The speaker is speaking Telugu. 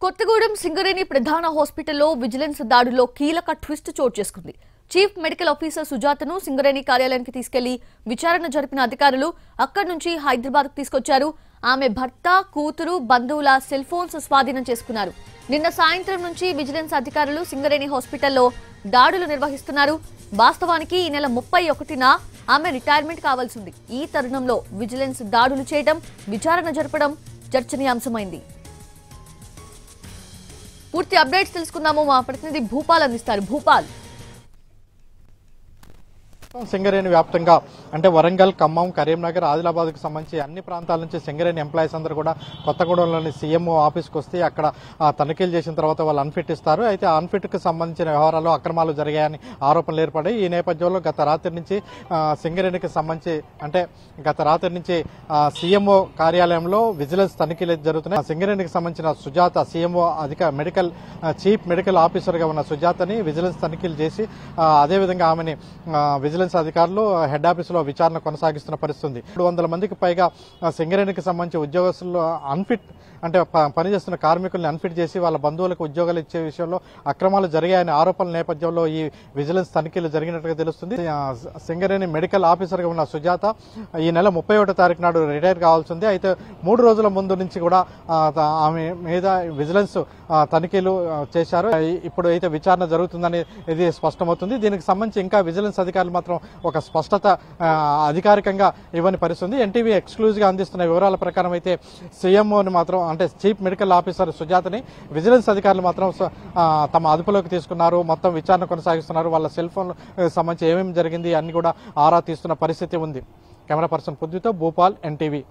కొత్తగూడెం సింగరేణి ప్రధాన హాస్పిటల్లో విజిలెన్స్ దాడుల్లో కీలక ట్విస్ట్ చోటు చేసుకుంది. చీఫ్ మెడికల్ ఆఫీసర్ సుజాతను సింగరేణి కార్యాలయానికి తీసుకెళ్లి విచారణ జరిపిన అధికారులు అక్కడి నుంచి హైదరాబాద్కు తీసుకొచ్చారు. ఆమె భర్త, కూతురు, బంధువుల సెల్ ఫోన్స్ స్వాధీనం చేసుకున్నారు. నిన్న సాయంత్రం నుంచి విజిలెన్స్ అధికారులు సింగరేణి హాస్పిటల్లో దాడులు నిర్వహిస్తున్నారు. వాస్తవానికి ఈ నెల 31న ఆమె రిటైర్మెంట్ కావాల్సింది. ఈ తరుణంలో విజిలెన్స్ దాడులు చేయడం, విచారణ జరపడం చర్చనీయాంశమైంది. పూర్తి అప్డేట్స్ తెలుసుకుందాము. మా ప్రతినిధి భూపాల్ అందిస్తారు. భూపాల్, సింగరేణి వ్యాప్తంగా అంటే వరంగల్, ఖమ్మం, కరీంనగర్, ఆదిలాబాద్కు సంబంధించి అన్ని ప్రాంతాల నుంచి సింగరేణి ఎంప్లాయీస్ అందరూ కూడా కొత్తగూడెంలోని సీఎంఓ ఆఫీస్కి వస్తే అక్కడ తనిఖీలు చేసిన తర్వాత వాళ్ళు అన్ఫిట్ ఇస్తారు. అయితే ఆ అన్ఫిట్కి సంబంధించిన వ్యవహారాల్లో అక్రమాలు జరిగాయని ఆరోపణలు ఏర్పడాయి. ఈ నేపథ్యంలో గత రాత్రి నుంచి సింగరేణికి సంబంధించి సీఎంఓ కార్యాలయంలో విజిలెన్స్ తనిఖీలు జరుగుతున్నాయి. సింగరేణికి సంబంధించిన సుజాత, సీఎంఓ చీఫ్ మెడికల్ ఆఫీసర్గా ఉన్న సుజాతని విజిలెన్స్ తనిఖీలు చేసి అదేవిధంగా ఆమెని విజిలెన్స్ అధికారులు హెడ్ ఆఫీసులో విచారణ కొనసాగిస్తున్న పరిస్థితి. 300 మందికి పైగా సింగరేణికి సంబంధించి ఉద్యోగస్తులు అన్ఫిట్ అంటే పనిచేస్తున్న కార్మికుల్ని అన్ఫిట్ చేసి వాళ్ళ బంధువులకు ఉద్యోగాలు ఇచ్చే విషయంలో అక్రమాలు జరిగాయనే ఆరోపణల నేపథ్యంలో ఈ విజిలెన్స్ తనిఖీలు జరిగినట్టుగా తెలుస్తుంది. సింగరేణి మెడికల్ ఆఫీసర్గా ఉన్న సుజాత ఈ నెల 31వ తారీఖు నాడు రిటైర్ కావాల్సి ఉంది. అయితే 3 రోజుల ముందు నుంచి కూడా ఆమె మీద విజిలెన్స్ తనిఖీలు చేశారు. ఇప్పుడు అయితే విచారణ జరుగుతుందని ఇది స్పష్టమవుతుంది. దీనికి సంబంధించి ఇంకా విజిలెన్స్ అధికారులు మాత్రం ఒక స్పష్టత అధికారికంగా ఇవ్వని పరిస్థితుంది. ఎన్టీవీ ఎక్స్క్లూజివ్గా అందిస్తున్న వివరాల ప్రకారం అయితే సీఎంఓని మాత్రం అంటే చీఫ్ మెడికల్ ఆఫీసర్ సుజాతని విజిలెన్స్ అధికారులు మాత్రం తమ అదుపులోకి తీసుకున్నారు. మొత్తం విచారణ కొనసాగిస్తున్నారు. వాళ్ళ సెల్ ఫోన్ సంబంధించి ఏమేమి జరిగింది అన్ని కూడా ఆరా తీస్తున్న పరిస్థితి ఉంది. కెమెరా పర్సన్ పుద్దుతో భూపాల్, ఎన్టీవీ.